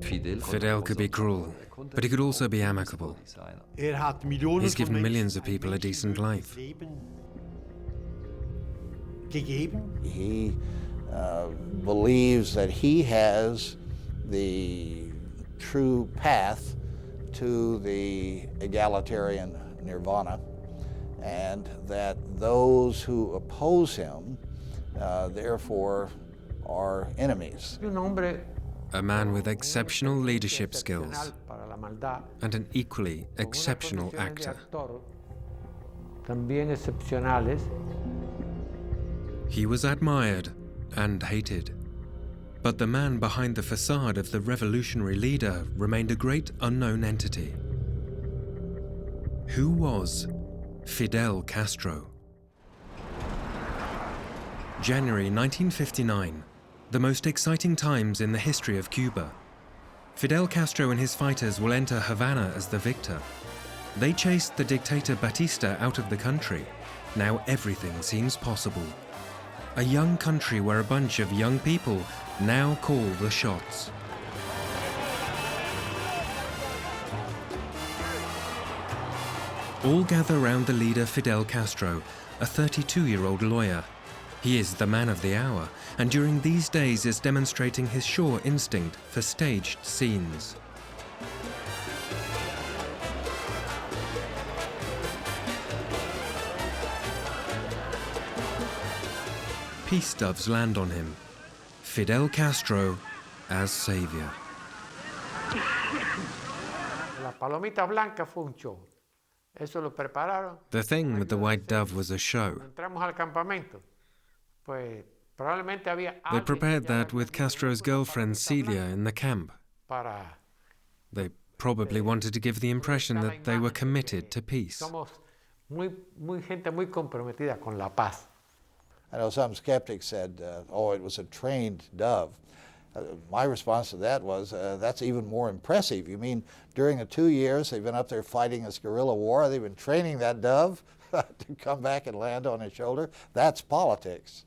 Fidel could be cruel, but he could also be amicable. He's given millions of people a decent life. He believes that he has the true path to the egalitarian nirvana, and that those who oppose him, therefore, are enemies. A man with exceptional leadership skills and an equally exceptional actor. He was admired and hated, but the man behind the facade of the revolutionary leader remained a great unknown entity. Who was Fidel Castro? January 1959, the most exciting times in the history of Cuba. Fidel Castro and his fighters will enter Havana as the victor. They chased the dictator Batista out of the country. Now everything seems possible. A young country where a bunch of young people now call the shots. All gather round the leader Fidel Castro, a 32-year-old lawyer. He is the man of the hour, and during these days is demonstrating his sure instinct for staged scenes. Peace doves land on him. Fidel Castro as savior. The thing with the white dove was a show. They prepared that with Castro's girlfriend Celia in the camp. They probably wanted to give the impression that they were committed to peace. I know some skeptics said, oh, it was a trained dove. My response to that was, that's even more impressive. You mean during the 2 years they've been up there fighting this guerrilla war, they've been training that dove to come back and land on his shoulder? That's politics.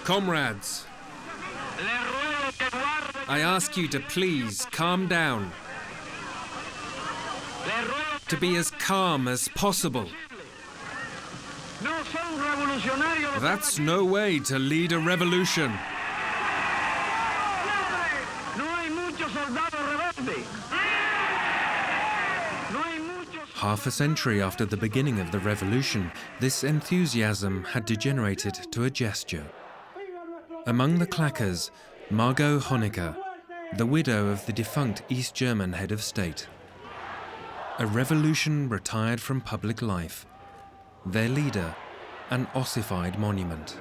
Comrades, I ask you to please calm down. To be as calm as possible. That's no way to lead a revolution. Half a century after the beginning of the revolution, this enthusiasm had degenerated to a gesture. Among the clackers, Margot Honecker, the widow of the defunct East German head of state. A revolution retired from public life. Their leader, an ossified monument.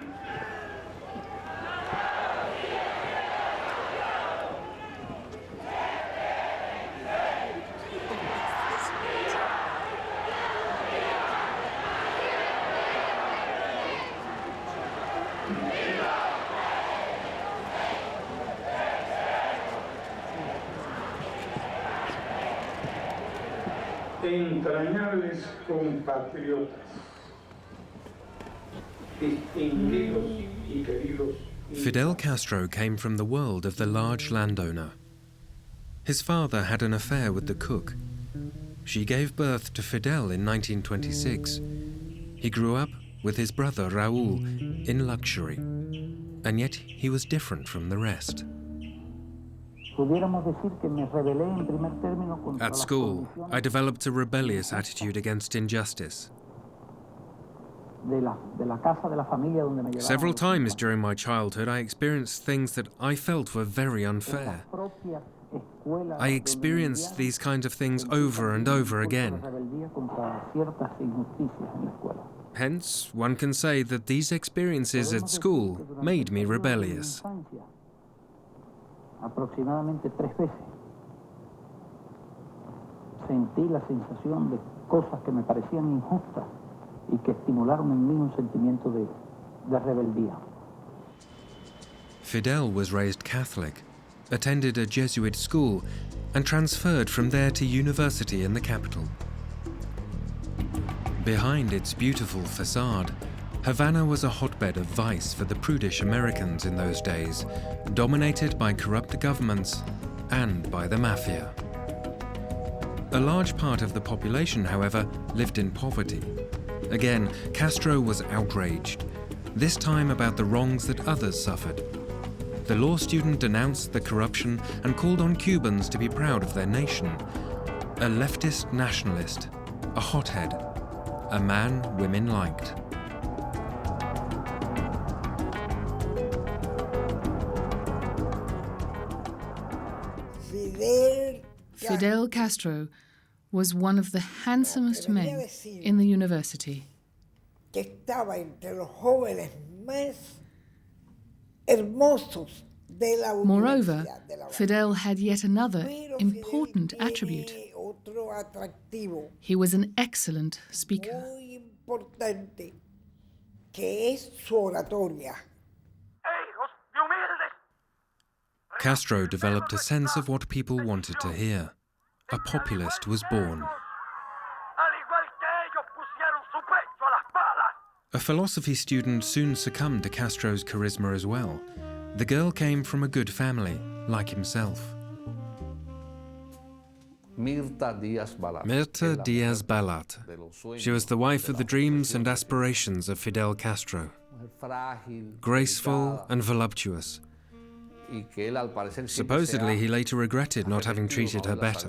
Entrañables compatriotas, distinguidos y queridos. Fidel Castro came from the world of the large landowner. His father had an affair with the cook. She gave birth to Fidel in 1926. He grew up with his brother Raúl in luxury, and yet he was different from the rest. At school, I developed a rebellious attitude against injustice. Several times during my childhood, I experienced things that I felt were very unfair. I experienced these kinds of things over and over again. Hence, one can say that these experiences at school made me rebellious. Aproximadamente 3 veces sentí la sensación de cosas que me parecían injustas y que estimularon en mí un sentimiento de rebeldía. Fidel was raised Catholic, attended a Jesuit school, and transferred from there to university in the capital. Behind its beautiful facade, Havana was a hotbed of vice for the prudish Americans in those days, dominated by corrupt governments and by the mafia. A large part of the population, however, lived in poverty. Again, Castro was outraged, this time about the wrongs that others suffered. The law student denounced the corruption and called on Cubans to be proud of their nation. A leftist nationalist, a hothead, a man women liked. Fidel Castro was one of the handsomest men in the university. Moreover, Fidel had yet another important attribute. He was an excellent speaker. Castro developed a sense of what people wanted to hear. A populist was born. A philosophy student soon succumbed to Castro's charisma as well. The girl came from a good family, like himself. Mirta Diaz-Balart. She was the wife of the dreams and aspirations of Fidel Castro. Graceful and voluptuous. Supposedly, he later regretted not having treated her better.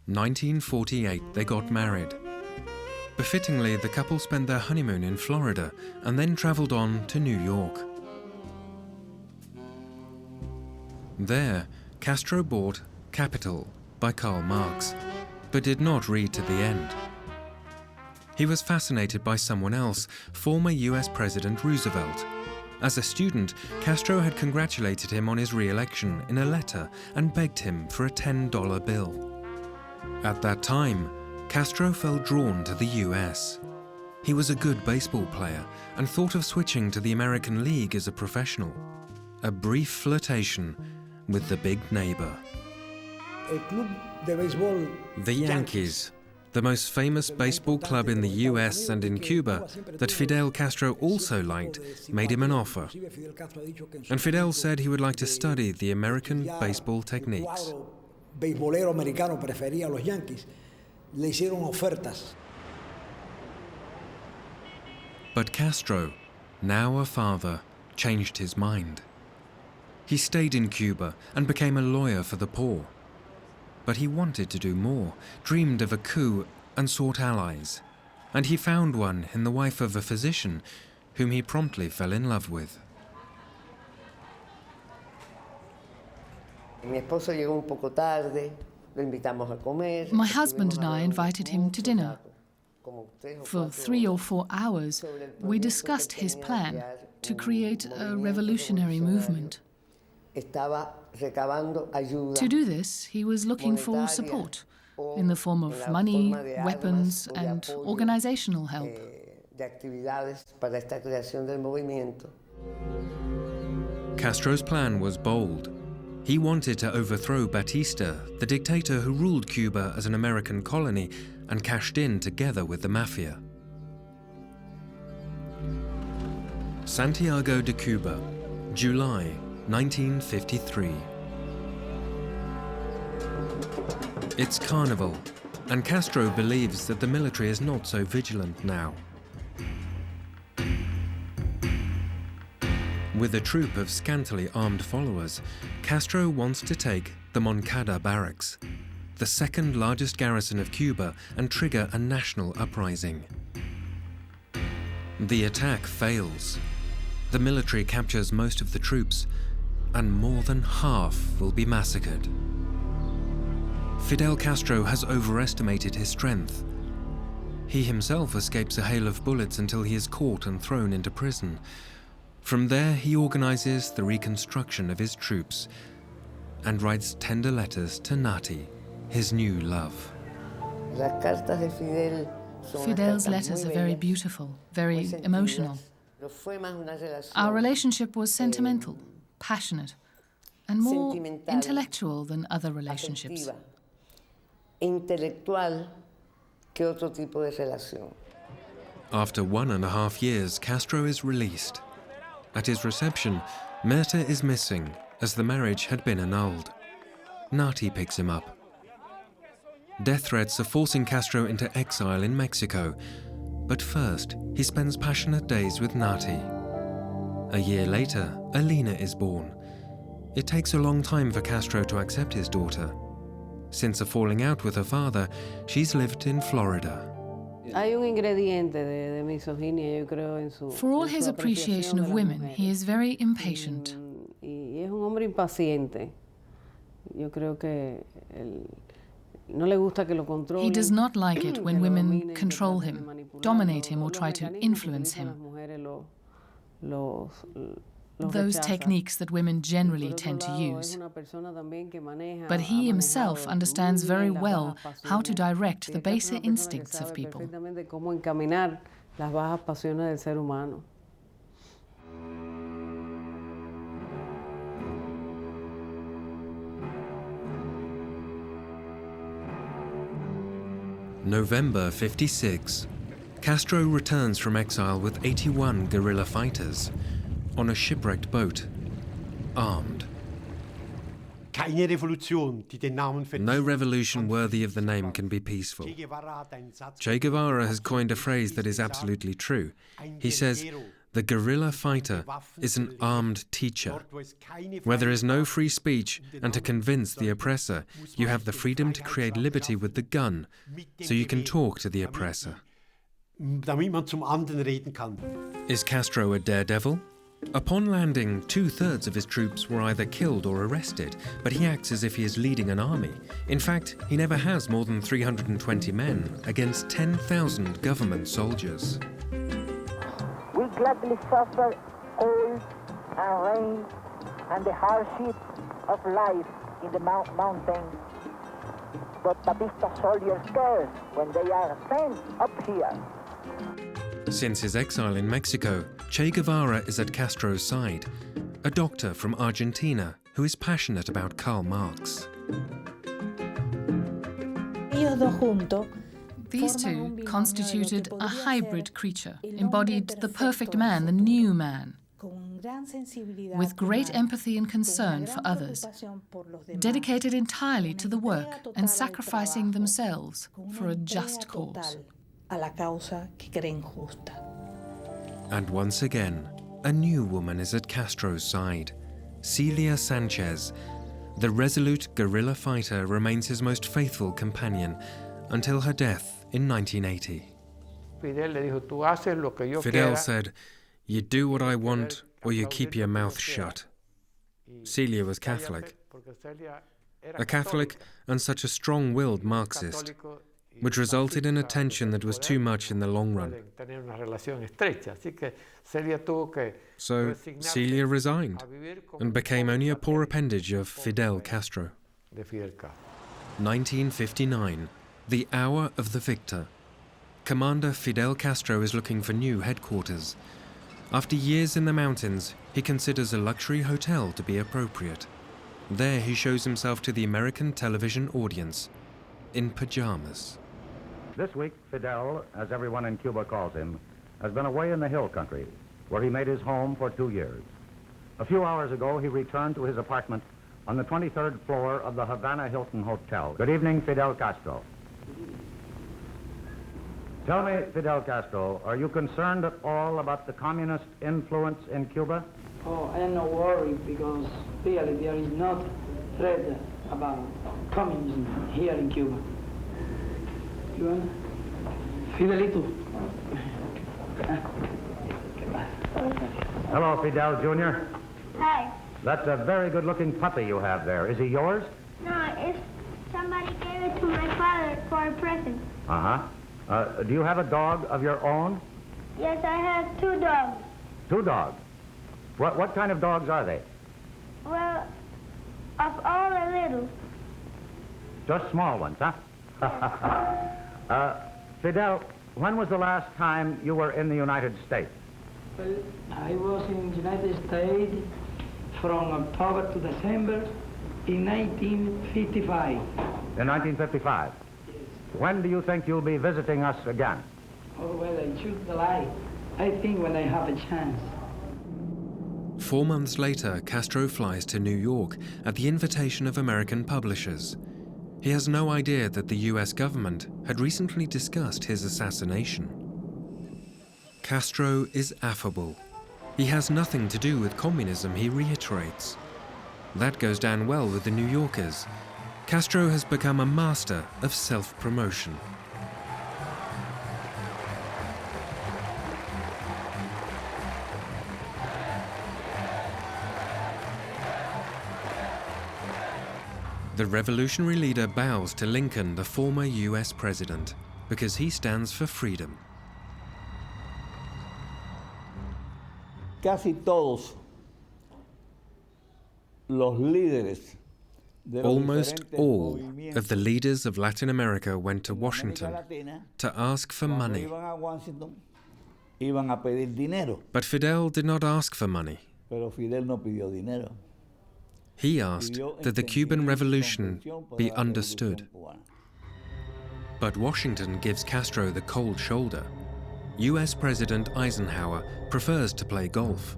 1948, they got married. Befittingly, the couple spent their honeymoon in Florida and then travelled on to New York. There, Castro bought Capital by Karl Marx, but did not read to the end. He was fascinated by someone else, former US President Roosevelt. As a student, Castro had congratulated him on his re-election in a letter and begged him for a $10 bill. At that time, Castro felt drawn to the US. He was a good baseball player and thought of switching to the American League as a professional. A brief flirtation with the big neighbor. The Yankees, the most famous baseball club in the US and in Cuba that Fidel Castro also liked, made him an offer. And Fidel said he would like to study the American baseball techniques. But Castro, now a father, changed his mind. He stayed in Cuba and became a lawyer for the poor. But he wanted to do more, dreamed of a coup and sought allies. And he found one in the wife of a physician, whom he promptly fell in love with. My husband and I invited him to dinner. For 3 or 4 hours, we discussed his plan to create a revolutionary movement. To do this, he was looking for support in the form of money, weapons, and organizational help. Castro's plan was bold. He wanted to overthrow Batista, the dictator who ruled Cuba as an American colony and cashed in together with the mafia. Santiago de Cuba, July 1953. It's carnival, and Castro believes that the military is not so vigilant now. With a troop of scantily armed followers, Castro wants to take the Moncada barracks, the second largest garrison of Cuba, and trigger a national uprising. The attack fails. The military captures most of the troops, and more than half will be massacred. Fidel Castro has overestimated his strength. He himself escapes a hail of bullets until he is caught and thrown into prison. From there, he organizes the reconstruction of his troops and writes tender letters to Nati, his new love. Fidel's letters are very beautiful, very emotional. Our relationship was sentimental, passionate, and more intellectual than other relationships. ¿Qué otro tipo de relación? After 1.5 years, Castro is released. At his reception, Mirta is missing, as the marriage had been annulled. Nati picks him up. Death threats are forcing Castro into exile in Mexico, but first he spends passionate days with Nati. A year later, Alina is born. It takes a long time for Castro to accept his daughter. Since a falling out with her father, she's lived in Florida. For all his appreciation of women, he is very impatient. He does not like it when women control him, dominate him, or try to influence him. Those techniques that women generally tend to use. But he himself understands very well how to direct the baser instincts of people. November '56. Castro returns from exile with 81 guerrilla fighters on a shipwrecked boat, armed. No revolution worthy of the name can be peaceful. Che Guevara has coined a phrase that is absolutely true. He says, "The guerrilla fighter is an armed teacher." Where there is no free speech and to convince the oppressor, you have the freedom to create liberty with the gun, so you can talk to the oppressor. Is Castro a daredevil? Upon landing, 2/3 of his troops were either killed or arrested, but he acts as if he is leading an army. In fact, he never has more than 320 men against 10,000 government soldiers. We gladly suffer cold and rain and the hardships of life in the mountains. But Batista soldiers care when they are sent up here. Since his exile in Mexico, Che Guevara is at Castro's side, a doctor from Argentina who is passionate about Karl Marx. These two constituted a hybrid creature, embodied the perfect man, the new man, with great empathy and concern for others, dedicated entirely to the work and sacrificing themselves for a just cause. And once again, a new woman is at Castro's side, Celia Sanchez. The resolute guerrilla fighter remains his most faithful companion until her death in 1980. Fidel said, "You do what I want or you keep your mouth shut." Celia was Catholic. A Catholic and such a strong-willed Marxist, which resulted in a tension that was too much in the long run. So Celia resigned and became only a poor appendage of Fidel Castro. 1959, the hour of the victor. Commander Fidel Castro is looking for new headquarters. After years in the mountains, he considers a luxury hotel to be appropriate. There he shows himself to the American television audience, in pajamas. This week, Fidel, as everyone in Cuba calls him, has been away in the hill country, where he made his home for 2 years. A few hours ago, he returned to his apartment on the 23rd floor of the Havana Hilton Hotel. Good evening, Fidel Castro. Tell me, Fidel Castro, are you concerned at all about the communist influence in Cuba? Oh, I am not worried because really there is not threat about communism here in Cuba. You want? Fidelito. Hello, Fidel Jr. Hi. That's a very good-looking puppy you have there. Is he yours? No, it's somebody gave it to my father for a present. Uh-huh. Do you have a dog of your own? Yes, I have 2 dogs. 2 dogs? What kind of dogs are they? Well, of all the little. Just small ones, huh? Fidel, when was the last time you were in the United States? Well, I was in the United States from October to December in 1955. In 1955? Yes. When do you think you'll be visiting us again? Oh, well, I choose the life. I think when I have a chance. 4 months later, Castro flies to New York at the invitation of American publishers. He has no idea that the US government had recently discussed his assassination. Castro is affable. He has nothing to do with communism, he reiterates. That goes down well with the New Yorkers. Castro has become a master of self-promotion. The revolutionary leader bows to Lincoln, the former US president, because he stands for freedom. Casi todos los líderes de los Almost diferentes all movimientos of the leaders of Latin America went to en América Washington Latina, to ask for cuando money. iban a Washington, iban a pedir dinero, But Fidel did not ask for money. pero Fidel no pidió dinero. He asked that the Cuban Revolution be understood. But Washington gives Castro the cold shoulder. US President Eisenhower prefers to play golf.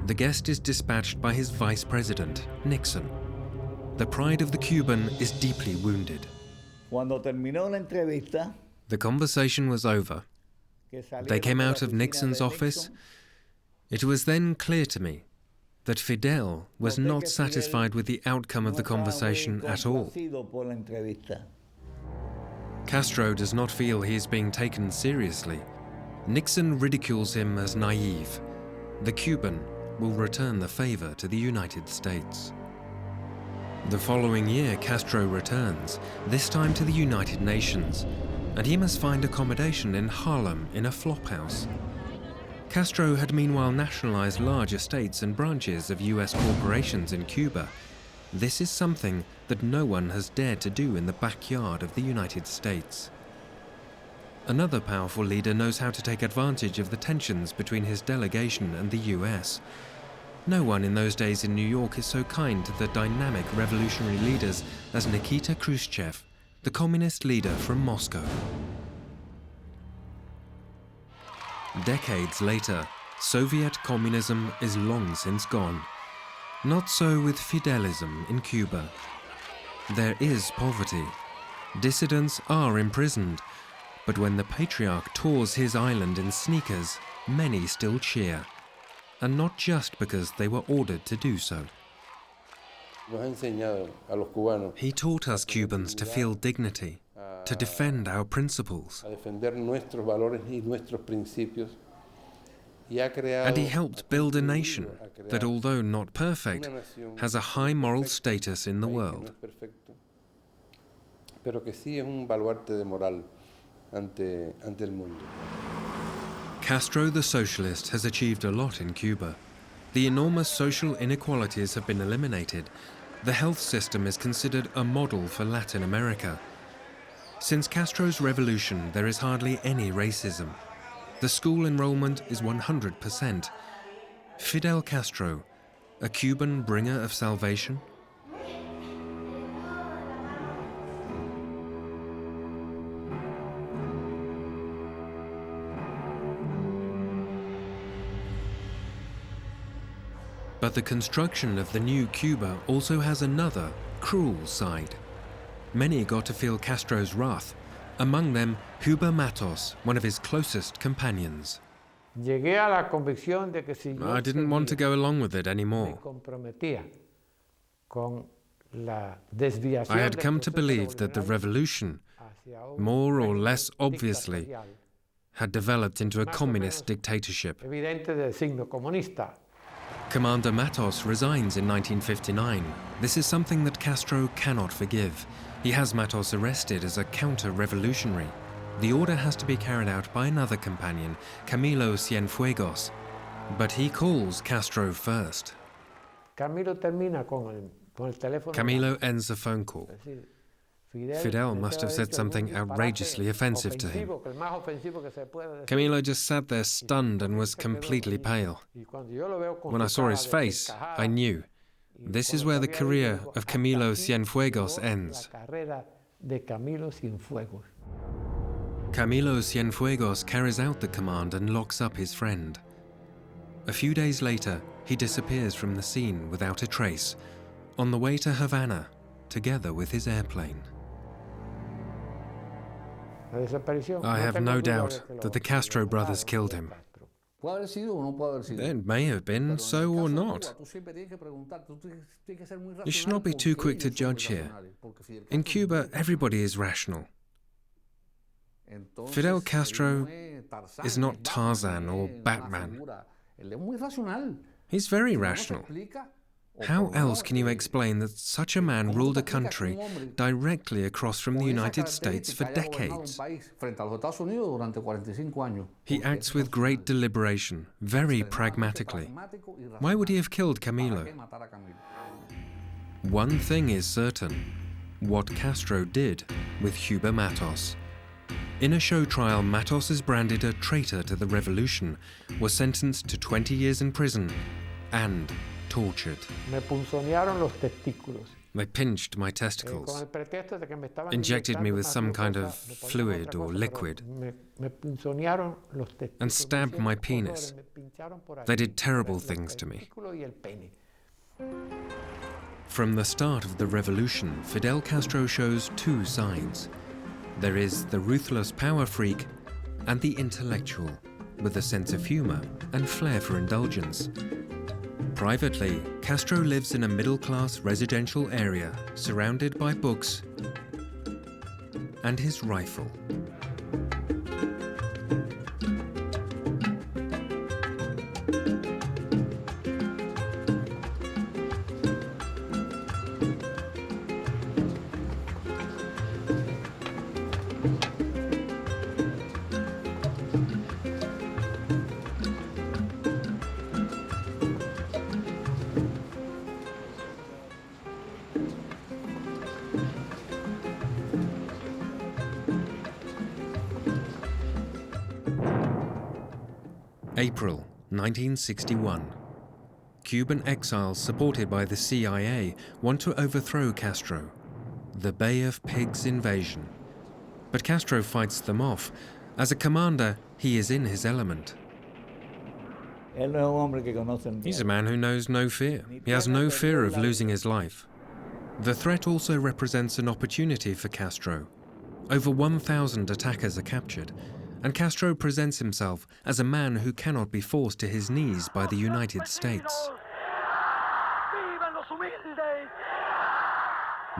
The guest is dispatched by his vice president, Nixon. The pride of the Cuban is deeply wounded. Cuando terminó la entrevista, The conversation was over. que salieron They came de la out of oficina Nixon's de office. Nixon, It was then clear to me that Fidel was noté not que Fidel satisfied with the outcome of the no estaba muy conversation at all. complacido por la entrevista. Castro does not feel he is being taken seriously. Nixon ridicules him as naive. The Cuban will return the favor to the United States. The following year, Castro returns, this time to the United Nations, and he must find accommodation in Harlem in a flophouse. Castro had meanwhile nationalized large estates and branches of US corporations in Cuba. This is something that no one has dared to do in the backyard of the United States. Another powerful leader knows how to take advantage of the tensions between his delegation and the US. No one in those days in New York is so kind to the dynamic revolutionary leaders as Nikita Khrushchev, the communist leader from Moscow. Decades later, Soviet communism is long since gone. Not so with Fidelism in Cuba. There is poverty. Dissidents are imprisoned. But when the patriarch tours his island in sneakers, many still cheer. And not just because they were ordered to do so. He taught us Cubans to feel dignity, to defend our principles. And he helped build a nation that, although not perfect, has a high moral status in the world. Castro the socialist has achieved a lot in Cuba. The enormous social inequalities have been eliminated. The health system is considered a model for Latin America. Since Castro's revolution, there is hardly any racism. The school enrollment is 100%. Fidel Castro, a Cuban bringer of salvation? But the construction of the new Cuba also has another, cruel side. Many got to feel Castro's wrath, among them Huber Matos, one of his closest companions. I didn't want to go along with it anymore. I had come to believe that the revolution, more or less obviously, had developed into a communist dictatorship. Commander Matos resigns in 1959. This is something that Castro cannot forgive. He has Matos arrested as a counter-revolutionary. The order has to be carried out by another companion, Camilo Cienfuegos. But he calls Castro first. Camilo ends the phone call. Fidel must have said something outrageously offensive to him. Camilo just sat there stunned and was completely pale. When I saw his face, I knew. This is where the career of Camilo Cienfuegos ends. Camilo Cienfuegos carries out the command and locks up his friend. A few days later, he disappears from the scene without a trace, on the way to Havana, together with his airplane. I have no doubt that the Castro brothers killed him. It may have been so or not. You should not be too quick to judge here. In Cuba, everybody is rational. Fidel Castro is not Tarzan or Batman. He's very rational. How else can you explain that such a man ruled a country directly across from the United States for decades? He acts with great deliberation, very pragmatically. Why would he have killed Camilo? One thing is certain: what Castro did with Huber Matos. In a show trial, Matos is branded a traitor to the revolution, was sentenced to 20 years in prison, and tortured. They pinched my testicles, injected me with some kind of fluid or liquid, and stabbed my penis. They did terrible things to me. From the start of the revolution, Fidel Castro shows two sides. There is the ruthless power freak and the intellectual, with a sense of humor and flair for indulgence. Privately, Castro lives in a middle-class residential area surrounded by books and his rifle. April 1961. Cuban exiles supported by the CIA want to overthrow Castro. The Bay of Pigs invasion. But Castro fights them off. As a commander, he is in his element. He's a man who knows no fear. He has no fear of losing his life. The threat also represents an opportunity for Castro. Over 1,000 attackers are captured, and Castro presents himself as a man who cannot be forced to his knees by the United States.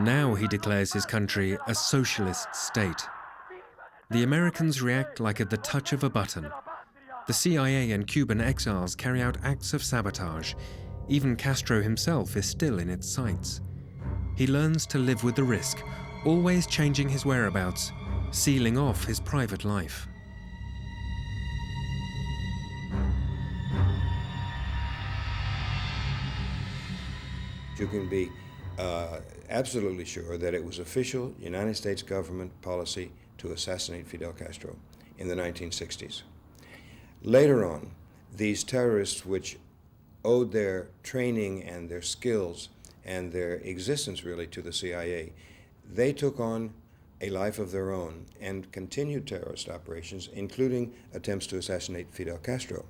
Now he declares his country a socialist state. The Americans react like at the touch of a button. The CIA and Cuban exiles carry out acts of sabotage. Even Castro himself is still in its sights. He learns to live with the risk, always changing his whereabouts, sealing off his private life. You can be absolutely sure that it was official United States government policy to assassinate Fidel Castro in the 1960s. Later on, these terrorists, which owed their training and their skills and their existence really to the CIA, they took on a life of their own and continued terrorist operations, including attempts to assassinate Fidel Castro.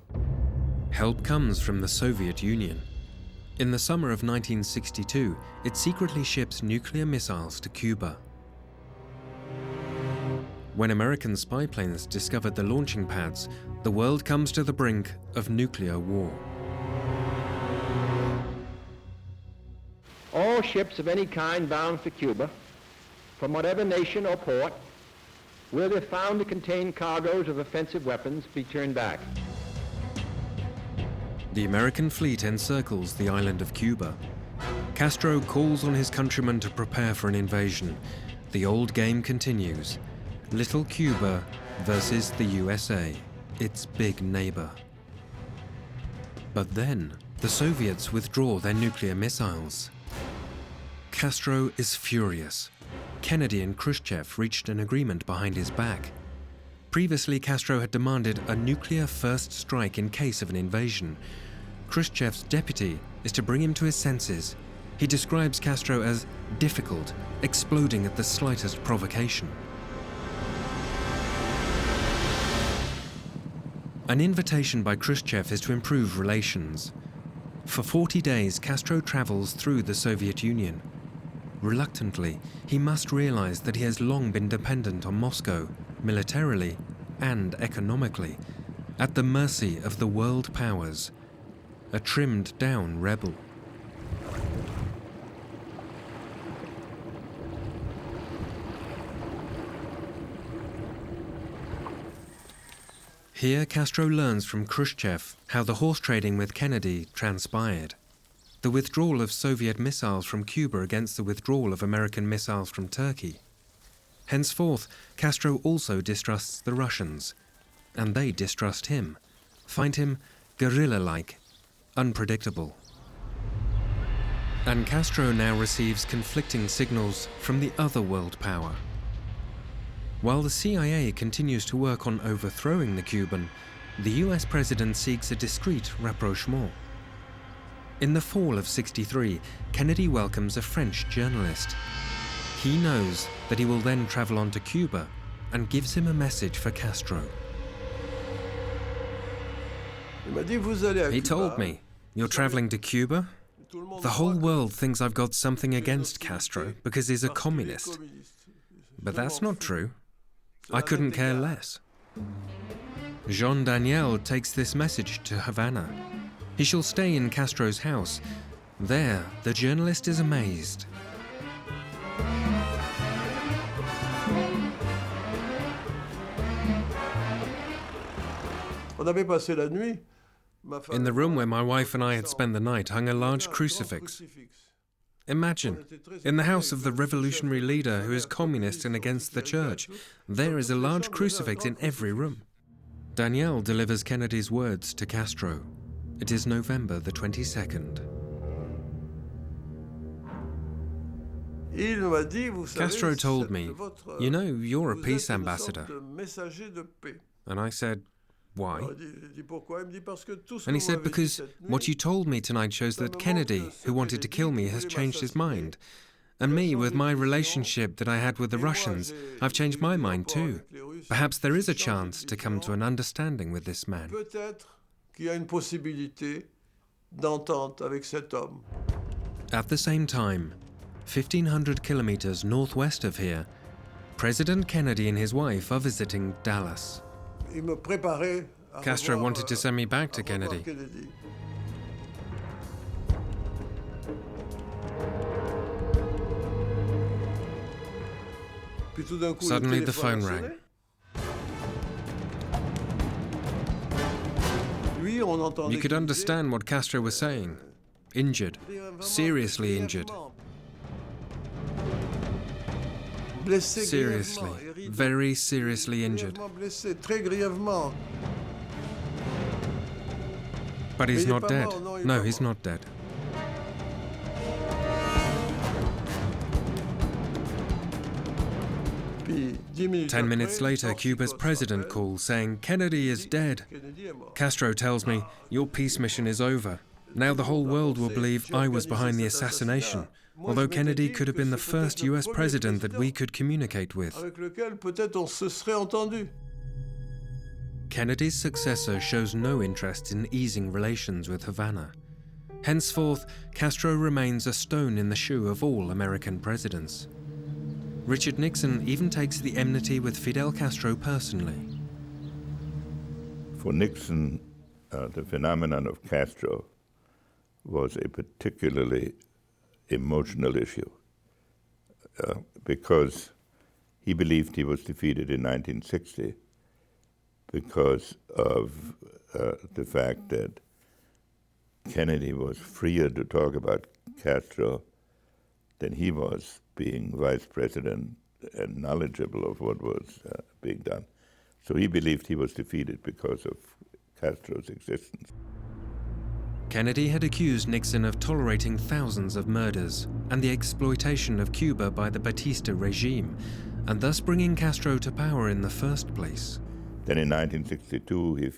Help comes from the Soviet Union. In the summer of 1962, it secretly ships nuclear missiles to Cuba. When American spy planes discovered the launching pads, the world comes to the brink of nuclear war. All ships of any kind bound for Cuba, from whatever nation or port, will, if found to contain cargoes of offensive weapons, be turned back. The American fleet encircles the island of Cuba. Castro calls on his countrymen to prepare for an invasion. The old game continues. Little Cuba versus the USA, its big neighbor. But then, the Soviets withdraw their nuclear missiles. Castro is furious. Kennedy and Khrushchev reached an agreement behind his back. Previously, Castro had demanded a nuclear first strike in case of an invasion. Khrushchev's deputy is to bring him to his senses. He describes Castro as difficult, exploding at the slightest provocation. An invitation by Khrushchev is to improve relations. For 40 days, Castro travels through the Soviet Union. Reluctantly, he must realize that he has long been dependent on Moscow, militarily and economically, at the mercy of the world powers, a trimmed-down rebel. Here, Castro learns from Khrushchev how the horse trading with Kennedy transpired. The withdrawal of Soviet missiles from Cuba against the withdrawal of American missiles from Turkey. Henceforth, Castro also distrusts the Russians, and they distrust him, find him guerrilla-like, unpredictable. And Castro now receives conflicting signals from the other world power. While the CIA continues to work on overthrowing the Cuban, the US president seeks a discreet rapprochement. In the fall of '63, Kennedy welcomes a French journalist. He knows that he will then travel on to Cuba and gives him a message for Castro. He told me, "You're traveling to Cuba? The whole world thinks I've got something against Castro because he's a communist. But that's not true. I couldn't care less." Jean Daniel takes this message to Havana. He shall stay in Castro's house. There, the journalist is amazed. In the room where my wife and I had spent the night hung a large crucifix. Imagine, in the house of the revolutionary leader who is communist and against the church, there is a large crucifix in every room. Daniel delivers Kennedy's words to Castro. It is November the 22nd. Castro told me, "You know, you're a peace ambassador." And I said, "Why?" And he said, "Because what you told me tonight shows that Kennedy, who wanted to kill me, has changed his mind. And me, with my relationship that I had with the Russians, I've changed my mind too. Perhaps there is a chance to come to an understanding with this man." At the same time, 1,500 kilometers northwest of here, President Kennedy and his wife are visiting Dallas. Castro wanted to send me back to Kennedy. Suddenly the phone rang. You could understand what Castro was saying. Injured, seriously injured. Seriously, very seriously injured. But he's not dead. No, he's not dead. Ten minutes later, Cuba's president calls saying, "Kennedy is dead." Castro tells me, "Your peace mission is over. Now the whole world will believe I was behind the assassination, although Kennedy could have been the first US president that we could communicate with." Kennedy's successor shows no interest in easing relations with Havana. Henceforth, Castro remains a stone in the shoe of all American presidents. Richard Nixon even takes the enmity with Fidel Castro personally. For Nixon, the phenomenon of Castro was a particularly emotional issue because he believed he was defeated in 1960 because of the fact that Kennedy was freer to talk about Castro than he was, being vice president and knowledgeable of what was being done. So he believed he was defeated because of Castro's existence. Kennedy had accused Nixon of tolerating thousands of murders and the exploitation of Cuba by the Batista regime, and thus bringing Castro to power in the first place. Then in 1962, he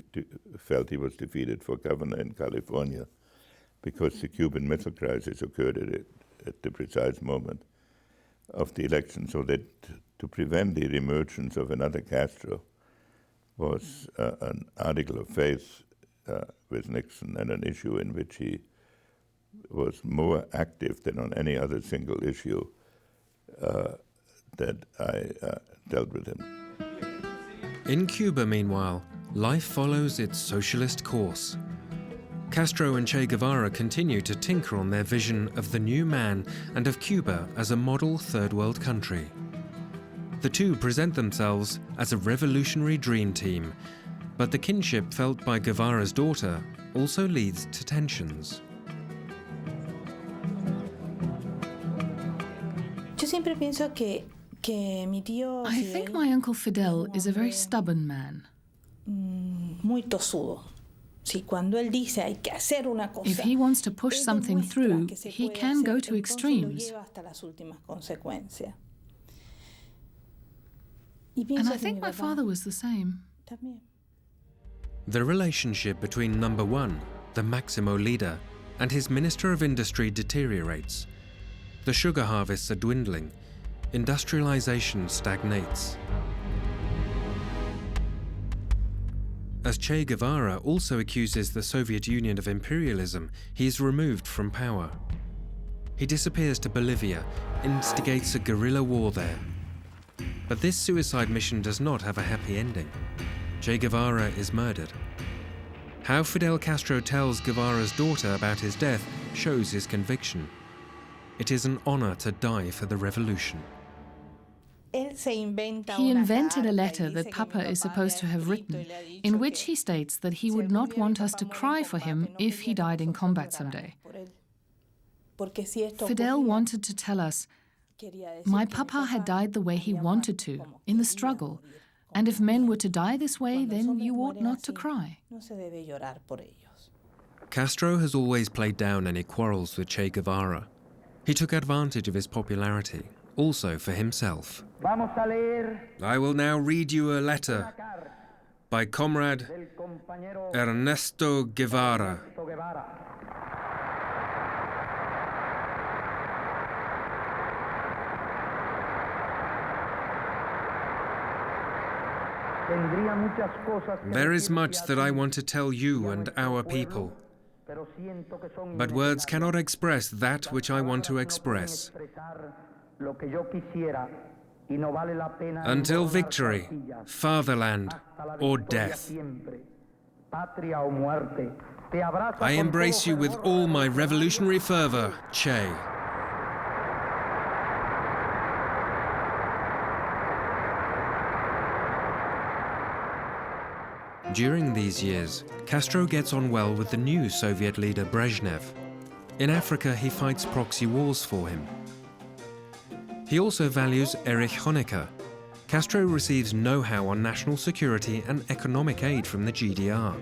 felt he was defeated for governor in California because the Cuban Missile Crisis occurred at the precise moment of the election, so that to prevent the emergence of another Castro, was an article of faith with Nixon, and an issue in which he was more active than on any other single issue that I dealt with him. In Cuba, meanwhile, life follows its socialist course. Castro and Che Guevara continue to tinker on their vision of the new man and of Cuba as a model third world country. The two present themselves as a revolutionary dream team, but the kinship felt by Guevara's daughter also leads to tensions. I think my Uncle Fidel is a very stubborn man. If he wants to push something through, he can go to extremes. And I think my father was the same. The relationship between number one, the Maximo leader, and his Minister of Industry deteriorates. The sugar harvests are dwindling. Industrialization stagnates. As Che Guevara also accuses the Soviet Union of imperialism, he is removed from power. He disappears to Bolivia, instigates a guerrilla war there. But this suicide mission does not have a happy ending. Che Guevara is murdered. How Fidel Castro tells Guevara's daughter about his death shows his conviction. It is an honor to die for the revolution. He invented a letter that Papa is supposed to have written, in which he states that he would not want us to cry for him if he died in combat someday. Fidel wanted to tell us, my Papa had died the way he wanted to, in the struggle, and if men were to die this way, then you ought not to cry. Castro has always played down any quarrels with Che Guevara. He took advantage of his popularity, also for himself. I will now read you a letter by Comrade Ernesto Guevara. There is much that I want to tell you and our people, but words cannot express that which I want to express. Until victory, fatherland, or death. I embrace you with all my revolutionary fervor, Che. During these years, Castro gets on well with the new Soviet leader Brezhnev. In Africa, he fights proxy wars for him. He also values Erich Honecker. Castro receives know-how on national security and economic aid from the GDR.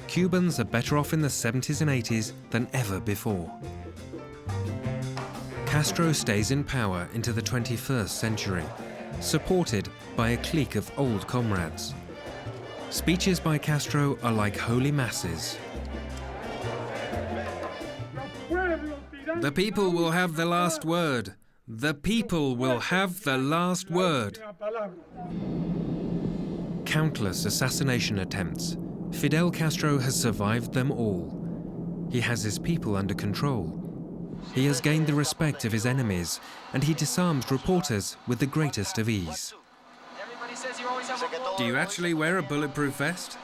Cubans are better off in the 70s and 80s than ever before. Castro stays in power into the 21st century, supported by a clique of old comrades. Speeches by Castro are like holy masses. The people will have the last word. The people will have the last word. Countless assassination attempts. Fidel Castro has survived them all. He has his people under control. He has gained the respect of his enemies, and he disarms reporters with the greatest of ease. Do you actually wear a bulletproof vest?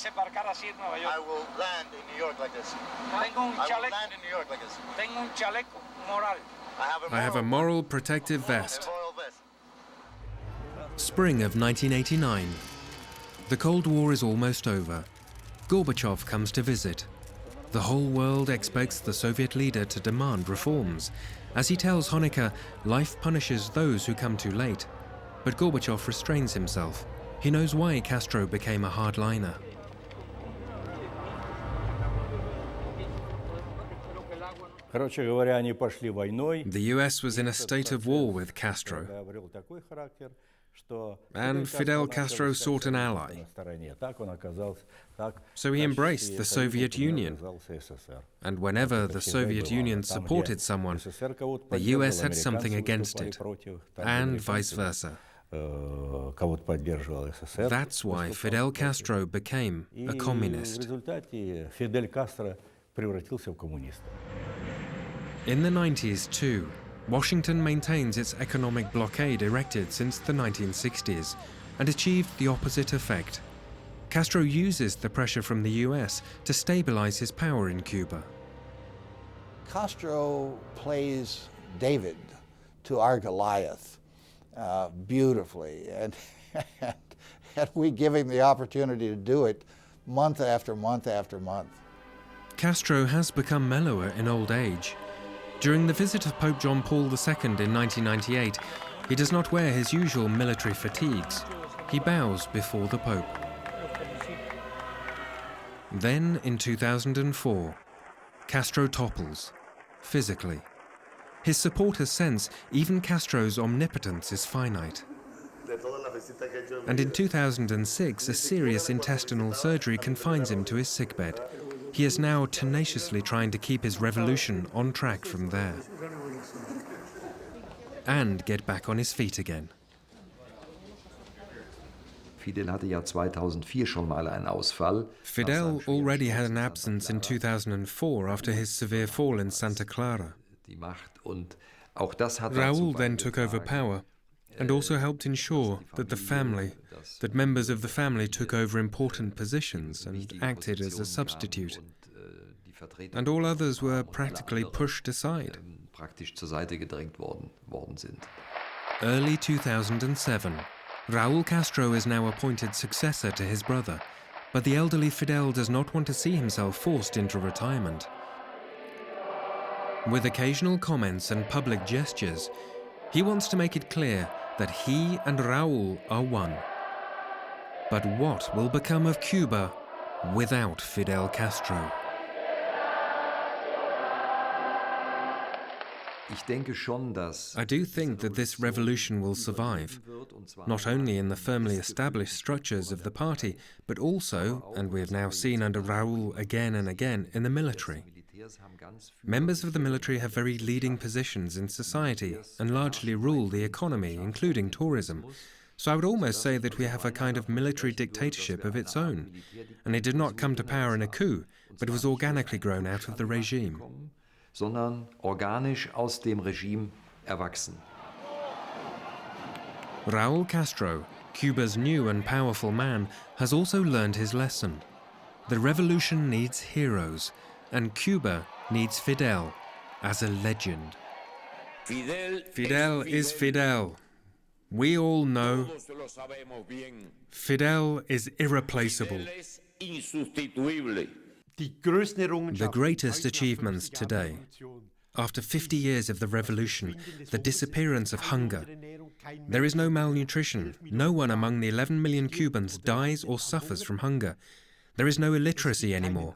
I will land in New York like this. I will land in New York like this. I have a moral protective vest. Spring of 1989. The Cold War is almost over. Gorbachev comes to visit. The whole world expects the Soviet leader to demand reforms. As he tells Honecker, life punishes those who come too late. But Gorbachev restrains himself. He knows why Castro became a hardliner. The US was in a state of war with Castro. and Fidel Castro sought an ally. So he embraced the Soviet Union, and whenever the Soviet Union supported someone, the US had something against it, and vice versa. That's why Fidel Castro became a communist. In the 90s, too, Washington maintains its economic blockade erected since the 1960s and achieved the opposite effect. Castro uses the pressure from the US to stabilize his power in Cuba. Castro plays David to our Goliath beautifully, and we give him the opportunity to do it month after month after month. Castro has become mellower in old age. During the visit of Pope John Paul II in 1998, he does not wear his usual military fatigues. He bows before the Pope. Then, in 2004, Castro topples, physically. His supporters sense even Castro's omnipotence is finite. And in 2006, a serious intestinal surgery confines him to his sickbed. He is now tenaciously trying to keep his revolution on track from there and get back on his feet again. Fidel hatte ja 2004 schon mal einen Ausfall. Fidel already had an absence in 2004 after his severe fall in Santa Clara. Raúl then took over power and also helped ensure that members of the family took over important positions and acted as a substitute. And all others were practically pushed aside. Early 2007, Raúl Castro is now appointed successor to his brother, but the elderly Fidel does not want to see himself forced into retirement. With occasional comments and public gestures, he wants to make it clear that he and Raúl are one. But what will become of Cuba without Fidel Castro? I do think that this revolution will survive, not only in the firmly established structures of the party, but also, and we have now seen under Raúl again and again, in the military. Members of the military have very leading positions in society and largely rule the economy, including tourism. So I would almost say that we have a kind of military dictatorship of its own. And it did not come to power in a coup, but was organically grown out of the regime. Sondern organisch aus dem Regime erwachsen. Raúl Castro, Cuba's new and powerful man, has also learned his lesson. The revolution needs heroes, and Cuba needs Fidel as a legend. Fidel is Fidel. We all know Fidel is irreplaceable. The greatest achievements today, after 50 years of the revolution, the disappearance of hunger. There is no malnutrition. No one among the 11 million Cubans dies or suffers from hunger. There is no illiteracy anymore.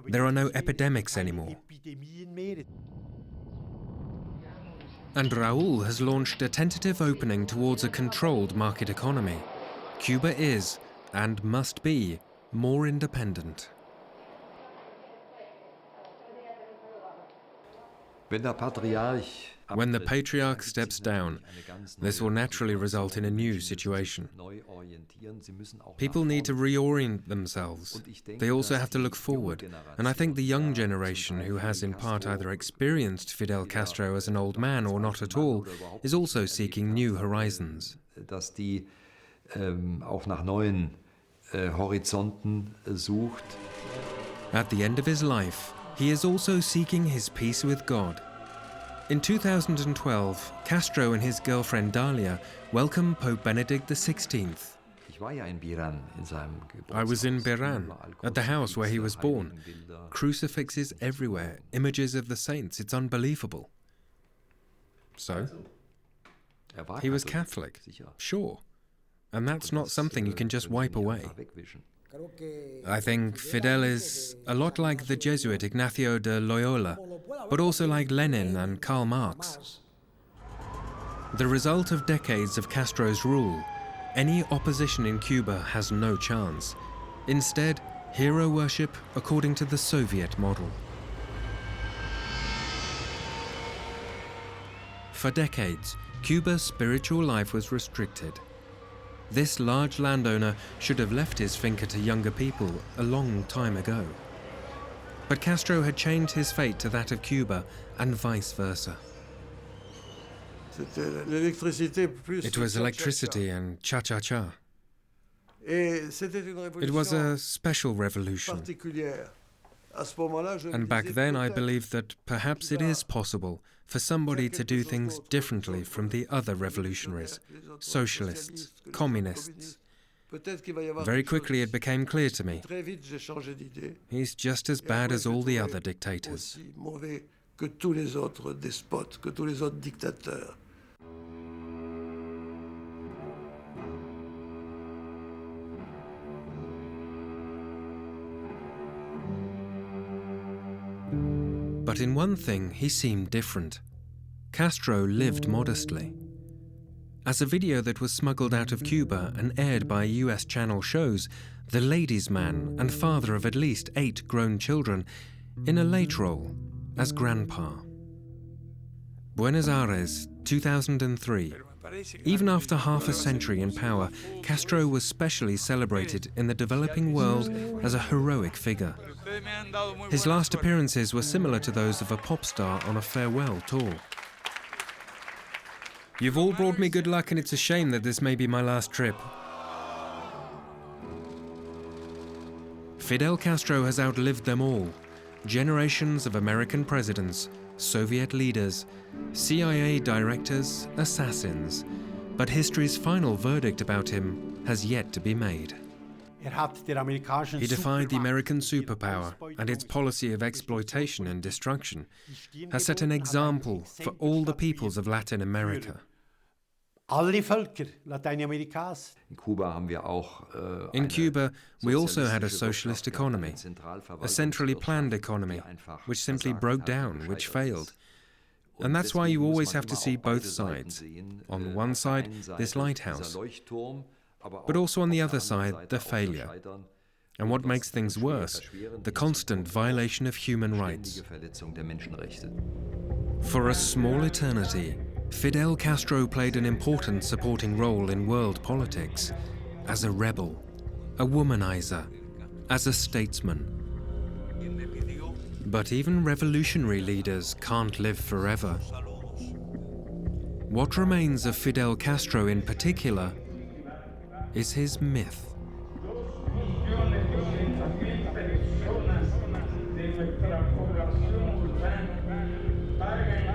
There are no epidemics anymore. And Raúl has launched a tentative opening towards a controlled market economy. Cuba is, and must be, more independent. When the patriarch steps down, this will naturally result in a new situation. People need to reorient themselves. They also have to look forward. And I think the young generation, who has in part either experienced Fidel Castro as an old man or not at all, is also seeking new horizons. At the end of his life, he is also seeking his peace with God. In 2012, Castro and his girlfriend Dalia welcomed Pope Benedict XVI. I was in Beran, at the house where he was born. Crucifixes everywhere, images of the saints, it's unbelievable. So, he was Catholic, sure. And that's not something you can just wipe away. I think Fidel is a lot like the Jesuit Ignacio de Loyola, but also like Lenin and Karl Marx. The result of decades of Castro's rule, any opposition in Cuba has no chance. Instead, hero worship according to the Soviet model. For decades, Cuba's spiritual life was restricted. This large landowner should have left his finca to younger people a long time ago. But Castro had changed his fate to that of Cuba, and vice versa. It was electricity and cha-cha-cha. It was a special revolution. And back then I believed that perhaps it is possible for somebody to do things differently from the other revolutionaries, socialists, communists. Very quickly it became clear to me, he's just as bad as all the other dictators. But in one thing, he seemed different. Castro lived modestly. As a video that was smuggled out of Cuba and aired by US channel shows, the ladies' man and father of at least 8 grown children, in a late role as grandpa. Buenos Aires, 2003. Even after half a century in power, Castro was specially celebrated in the developing world as a heroic figure. His last appearances were similar to those of a pop star on a farewell tour. You've all brought me good luck, and it's a shame that this may be my last trip. Fidel Castro has outlived them all. Generations of American presidents, Soviet leaders, CIA directors, assassins. But history's final verdict about him has yet to be made. He defied the American superpower, and its policy of exploitation and destruction has set an example for all the peoples of Latin America. In Cuba, we also had a socialist economy, a centrally planned economy, which simply broke down, which failed. And that's why you always have to see both sides. On one side, this lighthouse, but also on the other side, the failure. And what makes things worse, the constant violation of human rights. For a small eternity, Fidel Castro played an important supporting role in world politics, as a rebel, a womanizer, as a statesman. But even revolutionary leaders can't live forever. What remains of Fidel Castro in particular is his myth. De nuestra población urbana,